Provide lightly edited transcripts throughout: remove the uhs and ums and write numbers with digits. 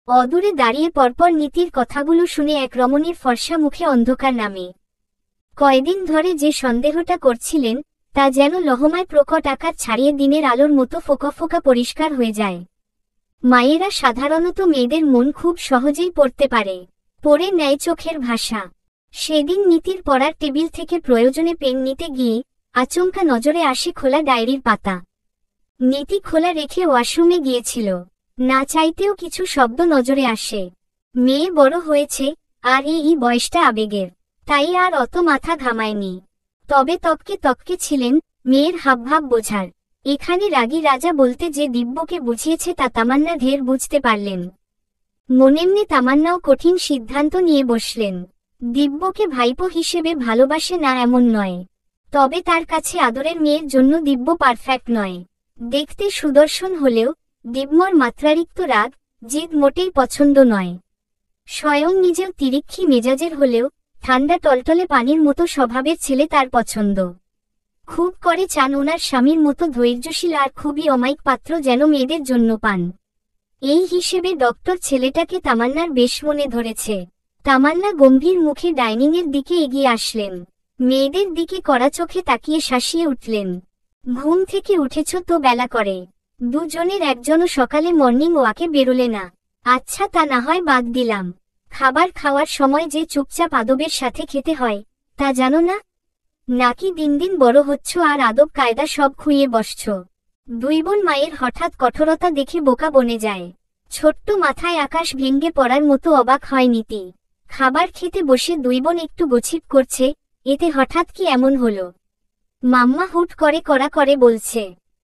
অদূরে দাঁড়িয়ে পরপর নীতির কথাগুলো শুনে এক রমণীর ফর্সা মুখে অন্ধকার নামে। কয়দিন ধরে যে সন্দেহটা করছিলেন তা যেন লহমায় প্রকট আকার ছাড়িয়ে দিনের আলোর মতো ফোকা ফোকা পরিষ্কার হয়ে যায়। মায়েরা সাধারণত মেয়েদের মন খুব সহজেই পড়তে পারে, পড়ে নেয় চোখের ভাষা। সেদিন নীতির পড়ার টেবিল থেকে প্রয়োজনে পেন নিতে গিয়ে আচমকা নজরে আসে খোলা ডায়েরির পাতা। নীতি খোলা রেখে ওয়াশরুমে গিয়েছিল, না চাইতেও কিছু শব্দ নজরে আসে। মেয়ে বড় হয়েছে, আর এই বয়সটা আবেগের, তাই আর অত মাথা ঘামায়নি। তবে তককে তককে ছিলেন মেয়ের হাবভাব বোঝার। এখানে রাগী রাজা বলতে যে দিব্যকে বুঝিয়েছে তা তামান্না ঢের বুঝতে পারলেন। মনেমনে তামান্নাও কঠিন সিদ্ধান্ত নিয়ে বসলেন। দিব্যকে ভাইপো হিসেবে ভালোবাসে না এমন নয়, তবে তার কাছে আদরের মেয়ের জন্য দিব্য পারফেক্ট নয়। দেখতে সুদর্শন হলেও দিব্যর মাত্রারিক্ত রাগ জিদ মোটেই পছন্দ নয়। স্বয়ং নিজেও তিরিক্ষি মেজাজের হলেও ঠান্ডা টলটলে পানির মতো স্বভাবের ছেলে তার পছন্দ। খুব করে চান ওনার স্বামীর মতো ধৈর্যশীল আর খুবই অমায়িক পাত্র যেন মেয়েদের জন্য পান। এই হিসেবে ডক্টর ছেলেটাকে তামান্নার বেশ মনে ধরেছে। তামান্না গম্ভীর মুখে ডাইনিংয়ের দিকে এগিয়ে আসলেন। মেয়েদের দিকে কড়া চোখে তাকিয়ে শাসিয়ে উঠলেন, ঘুম থেকে উঠেছ তো বেলা করে? দুজনের একজনও সকালে মর্নিং ওয়াকে বেরোলে না? আচ্ছা, তা না হয় বাদ দিলাম, খাবার খাওয়ার সময় যে চুপচাপ আদবের সাথে খেতে হয় তা জানো না? নাকি দিন দিন বড় হচ্ছ আর আদব কায়দা সব খুইয়ে বসছ? দুই বোন মায়ের হঠাৎ কঠোরতা দেখে বোকা বনে যায়। ছোট্ট মাথায় আকাশ ভেঙ্গে পড়ার মতো অবাক হয় নীতি। খাবার খেতে বসে দুই বোন একটু গছিপ করছে, এতে হঠাৎ কি এমন হলো? মাম্মা হুট করে কড়া করে বলছে।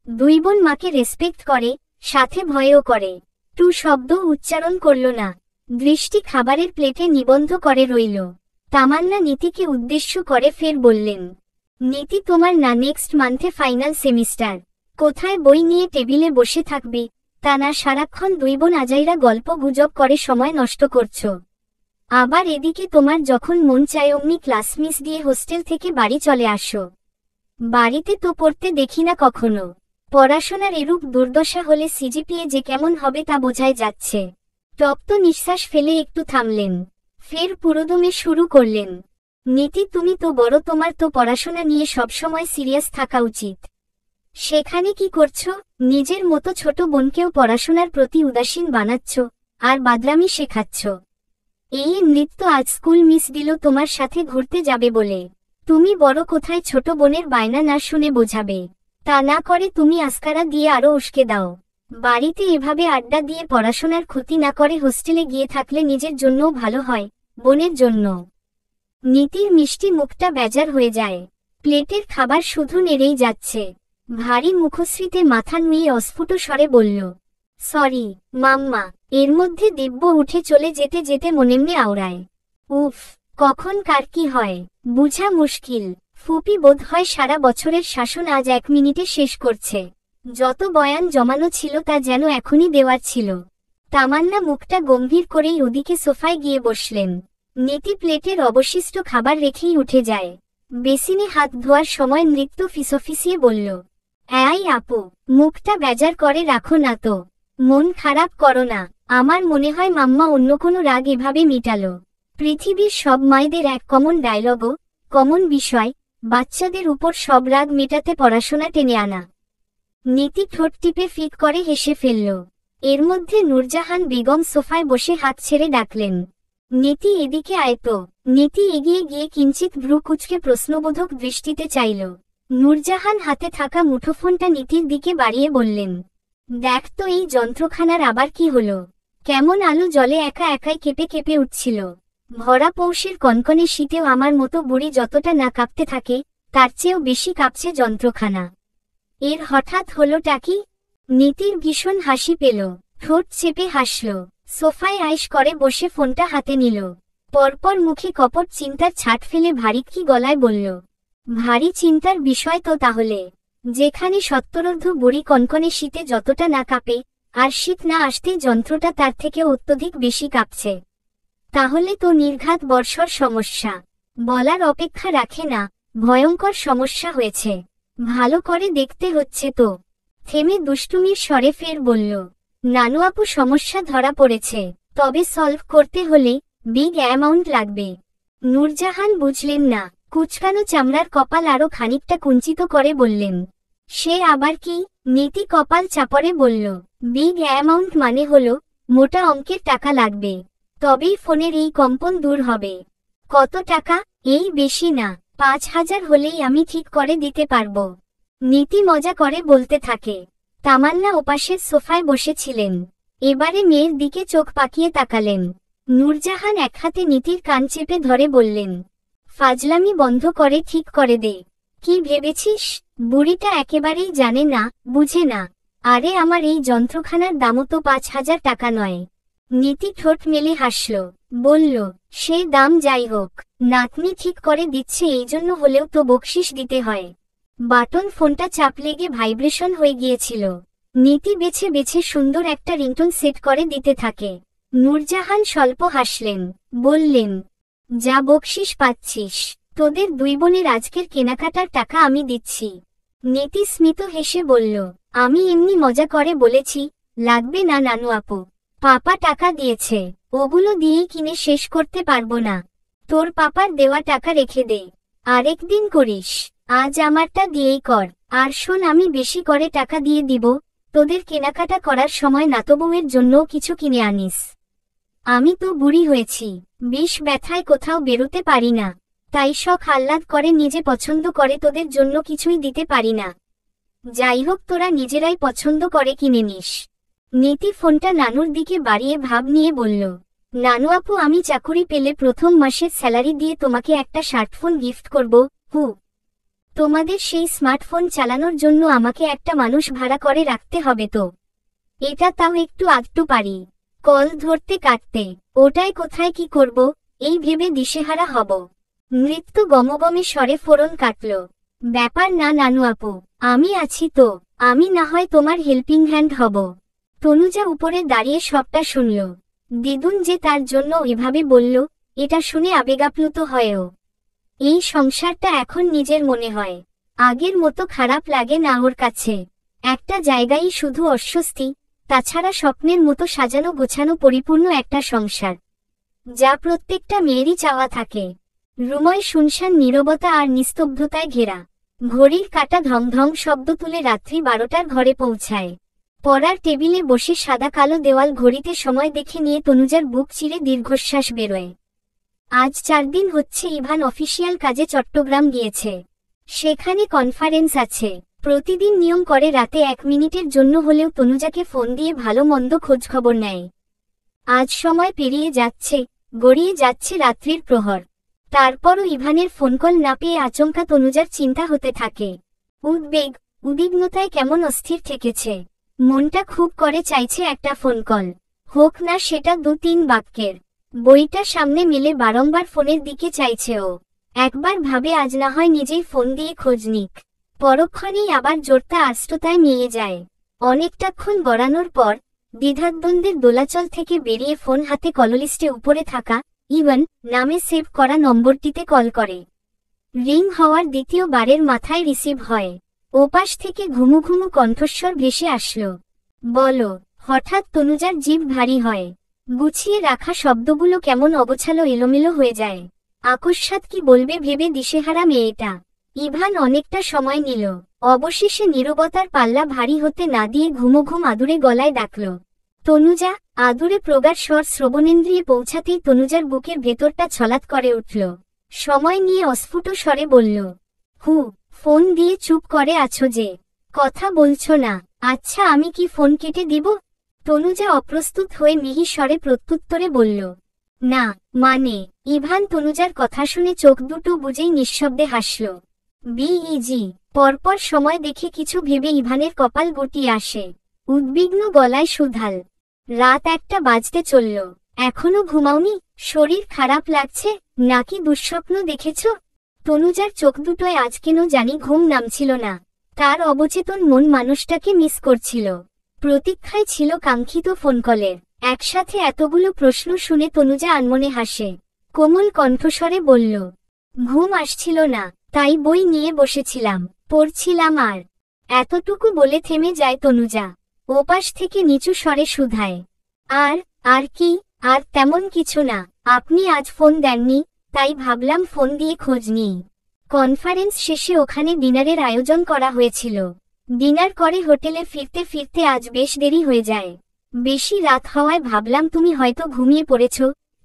দুই বোন মাকে রেসপেক্ট করে, সাথে ভয়ও করে। টু শব্দ উচ্চারণ করল না, দৃষ্টি খাবারের প্লেটে নিবন্ধ করে রইল। তামান্না নীতিকে উদ্দেশ্য করে ফের বললেন, নীতি তোমার না নেক্সট মান্থে ফাইনাল সেমিস্টার, কোথায় বই নিয়ে টেবিলে বসে থাকবে তা না সারাক্ষণ দুই বোন আজাইরা গল্প গুজব করে সময় নষ্ট করছো। আবার এদিকে তোমার যখন মন চায় অমনি ক্লাস মিস দিয়ে হোস্টেল থেকে বাড়ি চলে আসো। বাড়িতে তো পড়তে দেখি না কখনো। পড়াশোনার এরূপ দুর্দশা হলে সিজিপিএ যে কেমন হবে তা বোঝাই যাচ্ছে। তপ্ত নিঃশ্বাস ফেলে একটু থামলেন, ফের পুরোদমে শুরু করলেন, নীতি তুমি তো বড়, তোমার তো পড়াশোনা নিয়ে সবসময় সিরিয়াস থাকা উচিত। সেখানে কি করছো? নিজের মতো ছোট বোনকেও পড়াশোনার প্রতি উদাসীন বানাচ্ছ আর বাদরামি শেখাচ্ছ। এই নৃত্য আজ স্কুল মিস দিল তোমার সাথে ঘুরতে যাবে বলে। তুমি বড় কোথায় ছোট বোনের বায়না না শুনে বোঝাবে, তা না করে তুমি আস্কারা দিয়ে আরো উস্কে দাও। বাড়িতে এভাবে আড্ডা দিয়ে পড়াশোনার ক্ষতি না করে হোস্টেলে গিয়ে থাকলে নিজের জন্যও ভালো হয়, বোনের জন্য। নীতির মিষ্টি মুখটা বেজার হয়ে যায়। প্লেটের খাবার শুধু নেড়েই যাচ্ছে। ভারী মুখশ্রীতে মাথা নুয়ে অস্ফুট স্বরে বলল, সরি মাম্মা। এর মধ্যে দিব্য উঠে চলে যেতে যেতে মনেমনে আওড়ায়, উফ, কখন কার কি হয় বুঝা মুশকিল। ফুপি বোধ হয় সারা বছরের শাসন আজ 1 মিনিটে শেষ করছে। যত বয়ান জমানো ছিল তা যেন এখনই দেওয়ার ছিল। তামান্না মুখটা গম্ভীর করেই ওদিকে সোফায় গিয়ে বসলেন। নীতি প্লেটের অবশিষ্ট খাবার রেখেই উঠে যায়। বেসিনে হাত ধোয়ার সময় নৃত্য ফিসফিসিয়ে বলল, এই আপু, মুখটা বেজার করে রাখো না তো, মন খারাপ করো না। আমার মনে হয় মাম্মা অন্য কোনো রাগ এভাবে মিটালো। পৃথিবীর সব মায়েদের এক কমন ডায়লগও, কমন বিষয়, বাচ্চাদের উপর সব রাগ মেটাতে পড়াশোনা টেনে আনা। নীতি ঠোঁট টিপে ফিক করে হেসে ফেলল। এর মধ্যে নূরজাহান বেগম সোফায় বসে হাত ছেড়ে ডাকলেন, নীতি এদিকে আয় তো। নীতি এগিয়ে গিয়ে কিঞ্চিত ভ্রু কুঁচকে প্রশ্নবোধক দৃষ্টিতে চাইল। নূরজাহান হাতে থাকা মুঠোফোনটা নীতির দিকে বাড়িয়ে বললেন, দেখ তো এই যন্ত্রখানার আবার কি হলো? কেমন আলো জলে একা একাই কেঁপে কেঁপে উঠছিল। ভরা পৌষের কনকনে শীতেও আমার মতো বুড়ি যতটা না কাঁপতে থাকে তার চেয়েও বেশি কাঁপছে যন্ত্রখানা। এর হঠাৎ হলোটা কি? নীতির ভীষণ হাসি পেল, ঠোঁট চেপে হাসল। সোফায় আয়েশ করে বসে ফোনটা হাতে নিল। পরপর মুখে কপট চিন্তার ছাট ফেলে ভারী গলায় বলল, ভারী চিন্তার বিষয় তো তাহলে। যেখানে সত্তরর্ধ বুড়ি কনকনে শীতে যতটা না কাঁপে, আর শীত না আসতেই যন্ত্রটা তার থেকে অত্যধিক বেশি কাঁপছে, তাহলে তো নির্ঘাত বর্ষর সমস্যা। বলার অপেক্ষা রাখে না, ভয়ঙ্কর সমস্যা হয়েছে। ভালো করে দেখতে হচ্ছে তো। থেমে দুষ্টুমির স্বরে ফের বলল, নানু আপু, সমস্যা ধরা পড়েছে। তবে সলভ করতে হলে বিগ অ্যামাউন্ট লাগবে। নূরজাহান বুঝলেন না। কুচকানো চামড়ার কপাল আরো খানিকটা কুঞ্চিত করে বললেন। সে আবার কি? নীতি কপাল চাপড়ে বলল, বিগ অ্যামাউন্ট মানে হলো মোটা অঙ্কের টাকা লাগবে, তবেই ফোনের এই কম্পন দূর হবে। কত টাকা? এই বেশি না, 5,000 হলেই আমি ঠিক করে দিতে পারবো। নীতি মজা করে বলতে থাকে। তামান্না ওপাশের সোফায় বসেছিলেন। এবারে মেয়ের দিকে চোখ পাকিয়ে তাকালেন। নূরজাহান এক হাতে নীতির কান চেপে ধরে বললেন, ফাজলামি বন্ধ করে ঠিক করে দে। কি ভেবেছিস বুড়িটা একেবারেই জানে না, বুঝে না? আরে আমার এই যন্ত্রখানার দামও তো 5,000 টাকা নয়। নীতি ঠোঁট মেলে হাসল, বলল, সে দাম যাই হোক, নাতনি ঠিক করে দিচ্ছে এই জন্য হলেও তো বকশিশ দিতে হয়। বাটন ফোনটা চাপ লেগে ভাইব্রেশন হয়ে গিয়েছিল। নীতি বেছে বেছে সুন্দর একটা রিংটোন সেট করে দিতে থাকে। নূরজাহান স্বল্প হাসলেন, বললেন, যা বকশিশ পাচ্ছিস, তোদের দুই বোনের আজকের কেনাকাটার টাকা আমি দিচ্ছি। নীতি স্মিত হেসে বলল, আমি এমনি মজা করে বলেছি, লাগবে না নানু আপু, পাপা টাকা দিয়েছে, ওগুলো দিয়েই কিনে শেষ করতে পারবো না। তোর পাপার দেওয়া টাকা রেখে দে, আরেকদিন করিস, আজ আমারটা দিয়েই কর। আর শোন, আমি বেশি করে টাকা দিয়ে দিব, তোদের কেনাকাটা করার সময় নাতবউয়ের জন্যও কিছু কিনে আনিস। আমি তো বুড়ি হয়েছি, বিষ ব্যথায় কোথাও বেরোতে পারি না, তাই শখ আহ্লাদ করে নিজে পছন্দ করে তোদের জন্য কিছুই দিতে পারি না। যাই হোক, তোরা নিজেরাই পছন্দ করে কিনে নিস। নীতি ফোনটা নানুর দিকে বাড়িয়ে ভাব নিয়ে বলল, নানু আপু, আমি চাকুরি পেলে প্রথম মাসের স্যালারি দিয়ে তোমাকে একটা স্মার্টফোন গিফট করব। হু, তোমাদের সেই স্মার্টফোন চালানোর জন্য আমাকে একটা মানুষ ভাড়া করে রাখতে হবে তো। এটা তাও একটু আধটু পারি, কল ধরতে কাটতে, ওটাই কোথায় কি করব এই ভেবে দিশেহারা হব। নৃত্য গমগমে স্বরে ফোড়ন কাটল, ব্যাপার না নানু আপু, আমি আছি তো, আমি না হয় তোমার হেল্পিং হ্যান্ড হব। তনুজা উপরে দাঁড়িয়ে সবটা শুনল। দিদুন যে তার জন্য এভাবে বলল, এটা শুনে আবেগাপ্লুত হয়ও। এই সংসারটা এখন নিজের মনে হয়, আগের মতো খারাপ লাগে না ওর কাছে। একটা জায়গায় শুধু অস্বস্তি, তাছাড়া স্বপ্নের মতো সাজানো গোছানো পরিপূর্ণ একটা সংসার, যা প্রত্যেকটা মেয়েরই চাওয়া থাকে। রুময় শুনশান নীরবতা আর নিস্তব্ধতায় ঘেরা। ঘড়ির কাঁটা ধং ধং শব্দ তুলে রাত্রি 12টার ঘরে পৌঁছায়। পড়ার টেবিলে বসে সাদা কালো দেওয়াল ঘড়িতে সময় দেখে নিয়ে তনুজার বুক চিরে দীর্ঘশ্বাস বেরোয়। আজ 4 দিন হচ্ছে ইভান অফিসিয়াল কাজে চট্টগ্রাম গিয়েছে। সেখানে কনফারেন্স আছে। প্রতিদিন নিয়ম করে রাতে 1 মিনিটের জন্য হলেও তনুজাকে ফোন দিয়ে ভালো মন্দ খোঁজখবর নেয়। আজ সময় পেরিয়ে যাচ্ছে, গড়িয়ে যাচ্ছে রাত্রির প্রহর। তারপরও ইভানের ফোনকল না পেয়ে আচমকা তনুজার চিন্তা হতে থাকে। উদ্বিগ্নতায় কেমন অস্থির ঠেকেছে। মনটা খুব করে চাইছে একটা ফোনকল, হোক না সেটা 2-3 বাক্যের। বইটা সামনে মেলে বারংবার ফোনের দিকে চাইছে ও। একবার ভাবে আজ না হয় নিজেই ফোন দিয়ে খোঁজ নিক। পরক্ষণেই আবার জোরটা আস্ততায় নিয়ে যায়। অনেকটাক্ষণ গড়ানোর পর দ্বিধাদ্বন্দ্বের দোলাচল থেকে বেরিয়ে ফোন হাতে কললিস্টে উপরে থাকা ইভান নামে সেভ করা নম্বরটিতে কল করে। রিং হওয়ার দ্বিতীয় বারের মাথায় রিসিভ হয়। ওপাশ থেকে ঘুমু ঘুমু কণ্ঠস্বর ভেসে আসলো, বলো। হঠাৎ তনুজার জিভ ভারী হয়। গুছিয়ে রাখা শব্দগুলো কেমন অগোছালো এলোমেলো হয়ে যায়। আকস্মাৎ কি বলবে ভেবে দিশেহারা মেয়েটা। ইভান অনেকটা সময় নিল, অবশেষে নীরবতার পাল্লা ভারী হতে না দিয়ে ঘুমোঘুম আদুরে গলায় ডাকল, তনুজা। আদুরে প্রগাঢ় স্বর শ্রবণেন্দ্রিয়ে পৌঁছাতেই তনুজার বুকের ভেতরটা ছলাৎ করে উঠল। সময় নিয়ে অস্ফুট স্বরে বলল, হু, ফোন দিয়ে চুপ করে আছো যে, কথা বলছো না? আচ্ছা, আমি কি ফোন কেটে দিব? তনুজা অপ্রস্তুত হয়ে মিহি স্বরে প্রত্যুত্তরে বলল, না মানে। ইভান তনুজার কথা শুনে চোখ দুটো বুজেই নিঃশব্দে হাসল। বিইজি। পরপর সময় দেখে কিছু ভেবে ইভানের কপাল গুটিয়ে আসে। উদ্বিগ্ন গলায় শুধাল, রাত 1টা বাজতে চলল, এখনো ঘুমাওনি? শরীর খারাপ লাগছে নাকি দুঃস্বপ্ন দেখেছ? তনুজার চোখ দুটোয় আজ কেন জানি ঘুম নামছিল না। তার অবচেতন মন মানুষটাকে মিস করছিল, প্রতীক্ষায় ছিল কাঙ্ক্ষিত ফোনকলের। একসাথে এতগুলো প্রশ্ন শুনে তনুজা আনমনে হাসে। কোমল কণ্ঠস্বরে বলল, ঘুম আসছিল না, তাই বই নিয়ে বসেছিলাম, পড়ছিলাম। আর এতটুকু বলে থেমে যায় তনুজা। ওপাশ থেকে নিচু স্বরে শুধায়, আর কি? আর তেমন কিছু না, আপনি আজ ফোন দেননি, তাই ভাবলাম ফোন দিয়ে খোঁজ নিই। কনফারেন্স শেষে ওখানে ডিনারের আয়োজন করা হয়েছিল। ডিনার করে হোটেলে ফিরতে ফিরতে আজ বেশ দেরি হয়ে যায়। বেশি রাত হওয়ায় ভাবলাম তুমি হয়তো ঘুমিয়ে পড়েছ,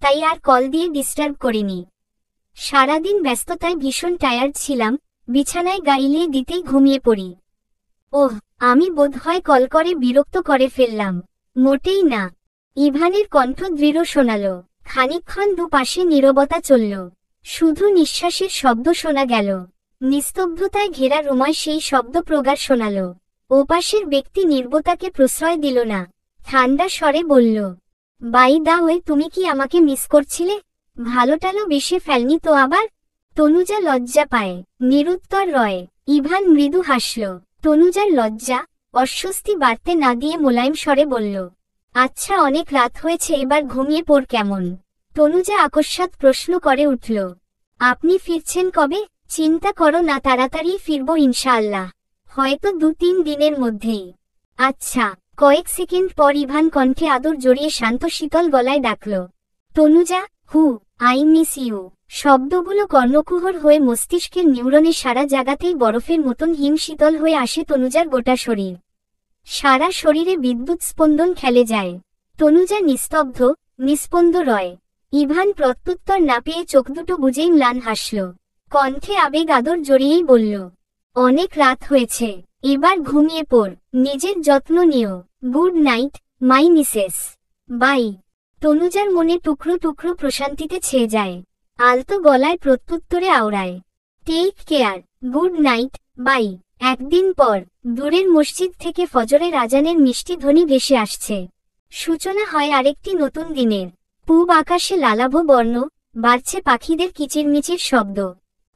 তাই আর কল দিয়ে ডিস্টার্ব করিনি। সারাদিন ব্যস্ততায় ভীষণ টায়ার্ড ছিলাম, বিছানায় গাইলিয়ে দিতেই ঘুমিয়ে পড়ি। ওহ, আমি বোধহয় কল করে বিরক্ত করে ফেললাম। মোটেই না। ইভানের কণ্ঠ দৃঢ় শোনাল। খানিকক্ষণ দুপাশে নীরবতা চলল। শুধু নিঃশ্বাসের শব্দ শোনা গেল। নিস্তব্ধতায় ঘেরা রুমায় সেই শব্দ প্রগাঢ় শোনাল। ওপাশের ব্যক্তি নির্বতাকে প্রশ্রয় দিল না। ঠান্ডা স্বরে বলল, বাই দা ওয়ে, তুমি কি আমাকে মিস করছিলে? ভালোটালো বেশে ফেলনি তো আবার? তনুজা লজ্জা পায়। নিরুত্তর রয়। ইভান মৃদু হাসল। তনুজার লজ্জা, অস্বস্তি বাড়তে না দিয়ে মোলায়েম স্বরে বলল, আচ্ছা, অনেক রাত হয়েছে, এবার ঘুমিয়ে পড় কেমন? তনুজা আকস্মাৎ প্রশ্ন করে উঠল, আপনি ফিরছেন কবে? চিন্তা করো না, তাড়াতাড়ি ফিরব ইনশাআল্লাহ, হয়তো 2-3 দিনের মধ্যেই। আচ্ছা। কয়েক সেকেন্ড পর ইভান কণ্ঠে আদর জড়িয়ে শান্ত শীতল গলায় ডাকল, তনুজা, হু, আই মিস ইউ। শব্দগুলো কর্ণকুহর হয়ে মস্তিষ্কের নিউরনে সারা জাগাতেই বরফের মতন হিম শীতল হয়ে আসে তনুজার গোটা শরীর। সারা শরীরে বিদ্যুৎ স্পন্দন খেলে যায়। তনুজা নিস্তব্ধ, নিস্পন্দ রয়। ইভান প্রত্যুত্তর না পেয়ে চোখ দুটো বুজেই ম্লান হাসল। কণ্ঠে আবেগ আদর জড়িয়েই বলল, অনেক রাত হয়েছে, এবার ঘুমিয়ে পড়, নিজের যত্ন নিও। Good night, my missus. Bye. তনুজার মনে টুকরো টুকরো প্রশান্তিতে ছেয়ে যায়। আলতো গলায় প্রত্যুত্তরে আওড়ায়, take care, good night, bye. একদিন পর, দূরের মসজিদ থেকে ফজরের আজানের মিষ্টি ধ্বনি ভেসে আসছে। সূচনা হয় আরেকটি নতুন দিনের। পূব আকাশে লালাভ বর্ণ, বাড়ছে পাখিদের কিচিরমিচির শব্দ।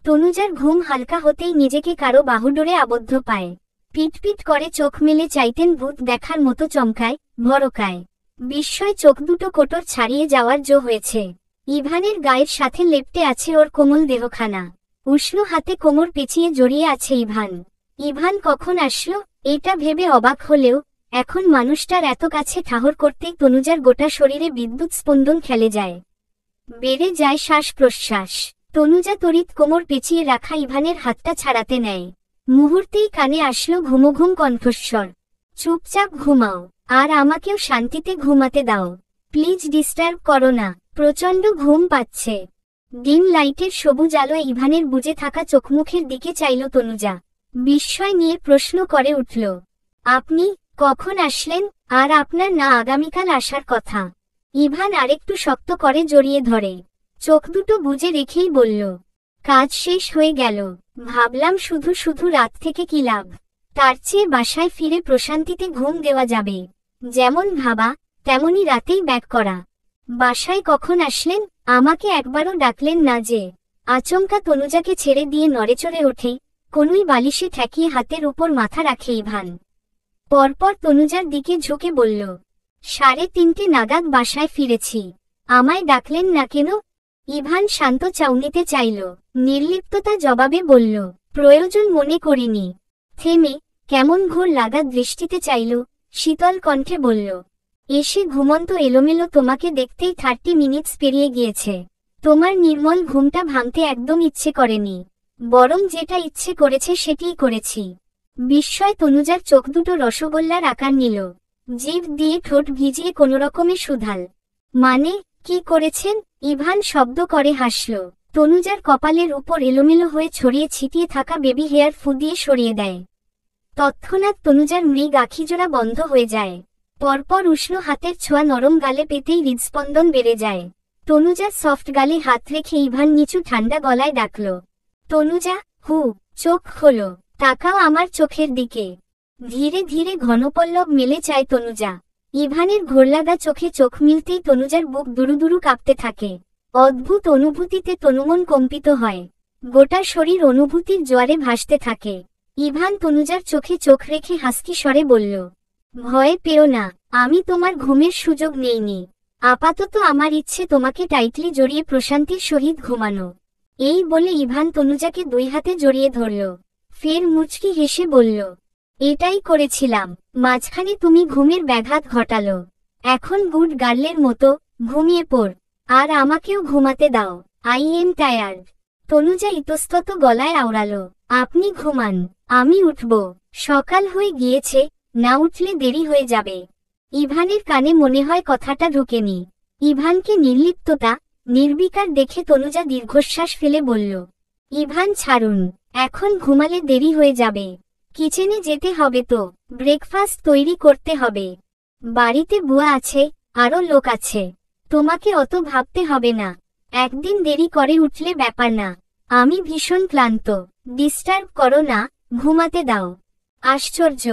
তনুজার ঘুম হালকা হতেই নিজেকে কারো বাহুডোরে আবদ্ধ পায়। পিটপিট করে চোখ মেলে চাইতেন ভূত দেখার মতো চমকায়, ভরকায়। বিস্ময় চোখ দুটো কোটর ছাড়িয়ে যাওয়ার জো হয়েছে। ইভানের গায়ের সাথে লেপ্টে আছে ওর কোমল দেহখানা। উষ্ণ হাতে কোমর পেঁচিয়ে জড়িয়ে আছে ইভান। ইভান কখন আসলো, এটা ভেবে অবাক হলেও, এখন মানুষটার এত কাছে ঠাহর করতেই তনুজার গোটা শরীরে বিদ্যুৎ স্পন্দন খেলে যায়। বেড়ে যায় শ্বাস প্রশ্বাস। তনুজা তড়িৎ কোমর পেঁচিয়ে রাখা ইভানের হাতটা ছাড়াতে নেয়। মুহূর্তেই কানে আসলো ঘুমোঘুম কণ্ঠস্বর, চুপচাপ ঘুমাও, আর আমাকেও শান্তিতে ঘুমাতে দাও, প্লিজ ডিস্টার্ব করো না, প্রচণ্ড ঘুম পাচ্ছে। ডিম লাইটের সবুজ আলোয় ইভানের বুজে থাকা চোখমুখের দিকে চাইল তনুজা। বিস্ময় নিয়ে প্রশ্ন করে উঠল, আপনি কখন আসলেন? আর আপনার না আগামীকাল আসার কথা? ইভান আরেকটু শক্ত করে জড়িয়ে ধরে। চোখ দুটো বুজে রেখেই বলল, কাজ শেষ হয়ে গেল, ভাবলাম শুধু শুধু রাত থেকে কি লাভ, তার চেয়ে বাসায় ফিরে প্রশান্তিতে ঘুম দেওয়া যাবে। যেমন ভাবা, তেমনি রাতেই ব্যাক করা। বাসায় কখন আসলেন? আমাকে একবারও ডাকলেন না যে? আচমকা তনুজাকে ছেড়ে দিয়ে নড়েচড়ে ওঠেই কোনোই বালিশে ঠেকিয়ে হাতের উপর মাথা রাখে ইভান। পরপর তনুজার দিকে ঝুঁকে বলল, 3:30 নাগাদ বাসায় ফিরেছি। আমায় ডাকলেন না কেন? ইভান শান্ত চাউনিতে চাইল। নির্লিপ্ততা জবাবে বলল, প্রয়োজন মনে করিনি। থেমে কেমন ঘোর লাগা দৃষ্টিতে চাইল, শীতল কণ্ঠে বলল, এসে ঘুমন্ত এলোমেলো তোমাকে দেখতেই 30 মিনিটস পেরিয়ে গিয়েছে। তোমার নির্মল ঘুমটা ভাঙতে একদম ইচ্ছে করেনি, বরং যেটা ইচ্ছে করেছে সেটিই করেছি। বিস্ময় তনুজার চোখ দুটো রসগোল্লার আকার নিল। জিভ দিয়ে ঠোঁট ভিজিয়ে কোনোরকমে শুধাল, মানে, কি করেছেন? ইভান শব্দ করে হাসল। তনুজার কপালের উপর এলোমেলো হয়ে ছড়িয়ে ছিটিয়ে থাকা বেবি হেয়ার ফুদিয়ে সরিয়ে দেয়। তৎক্ষণাৎ তনুজার মৃগ আখিজোড়া বন্ধ হয়ে যায়। পরপর উষ্ণ হাতের ছোঁয়া নরম গালে পেতেই হৃদস্পন্দন বেড়ে যায়। তনুজার সফট গালে হাত রেখে ইভান নিচু ঠান্ডা গলায় ডাকল, তনুজা, হু। চোখ খোলো, তাকাও আমার চোখের দিকে। ধীরে ধীরে ঘনপল্লব মেলে চায় তনুজা। ইভানের ঘোরলাগা চোখে চোখ মিলতেই তনুজার বুক দুরুদুরু কাঁপতে থাকে। অদ্ভুত অনুভূতিতে তনুমন কম্পিত হয়। গোটা শরীর অনুভূতির জোয়ারে ভাসতে থাকে। ইভান তনুজার চোখে চোখ রেখে হাসকি স্বরে বলল, ভয় পেও না, আমি তোমার ঘুমের সুযোগ নেইনি। আপাতত আমার ইচ্ছে তোমাকে টাইটলি জড়িয়ে প্রশান্তির সহিত ঘুমানো। এই বলে ইভান তনুজাকে 2 হাতে জড়িয়ে ধরল। ফের মুচকি হেসে বলল, এটাই করেছিলাম, মাঝখানে তুমি ঘুমের ব্যাঘাত ঘটালো। এখন গুড গার্লের মতো ঘুমিয়ে পড়, আর আমাকেও ঘুমাতে দাও। I am tired. তনুজা ইতস্তত গলায় আওড়ালো, আপনি ঘুমান, আমি উঠব। সকাল হয়ে গিয়েছে, না উঠলে দেরি হয়ে যাবে। ইভানের কানে মনে হয় কথাটা ঢোকেনি। ইভানকে নির্লিপ্ততা, নির্বিকার দেখে তনুজা দীর্ঘশ্বাস ফেলে বলল, ইভান ছাড়ুন, এখন ঘুমালে দেরি হয়ে যাবে। কিচেনে যেতে হবে তো, ব্রেকফাস্ট তৈরি করতে হবে। বাড়িতে বুয়া আছে, আরও লোক আছে। তোমাকে অত ভাবতে হবে না। একদিন দেরি করে উঠলে ব্যাপার না। আমি ভীষণ ক্লান্ত, ডিস্টার্ব করো না, ঘুমাতে দাও। আশ্চর্য,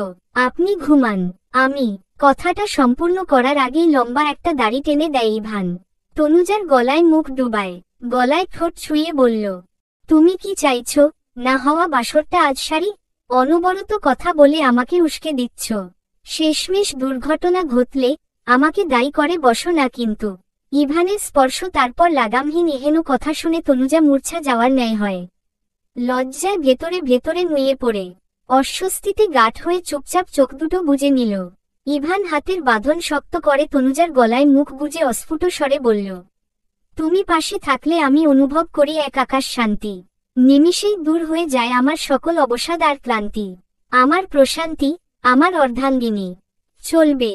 আপনি ঘুমান, আমি। কথাটা সম্পূর্ণ করার আগেই লম্বা একটা দাড়ি টেনে দেয় ইভান। তনুজার গলায় মুখ ডুবায়, গলায় ঠোঁট ছুঁয়ে বলল, তুমি কি চাইছো, না হওয়া বাসরটা আজ সারি? অনবরত কথা বলে আমাকে উস্কে দিচ্ছ। শেষমেশ দুর্ঘটনা ঘটলে আমাকে দায়ী করে বসো না কিন্তু। ইভানের স্পর্শ, তারপর লাগামহীন এহেন কথা শুনে তনুজা মূর্ছা যাওয়ার ন্যায় হয়। লজ্জায় ভেতরে ভেতরে নুয়ে পড়ে, অস্বস্তিতে গাঢ় হয়ে চুপচাপ চোখ দুটো বুজে নিল। ইভান হাতের বাঁধন শক্ত করে তনুজার গলায় মুখ বুজে অস্ফুট স্বরে বলল, তুমি পাশে থাকলে আমি অনুভব করি এক আকাশ শান্তি। নিমিষেই দূর হয়ে যায় আমার সকল অবসাদ আর ক্লান্তি। আমার প্রশান্তি, আমার অর্ধাঙ্গিনী। চলবে।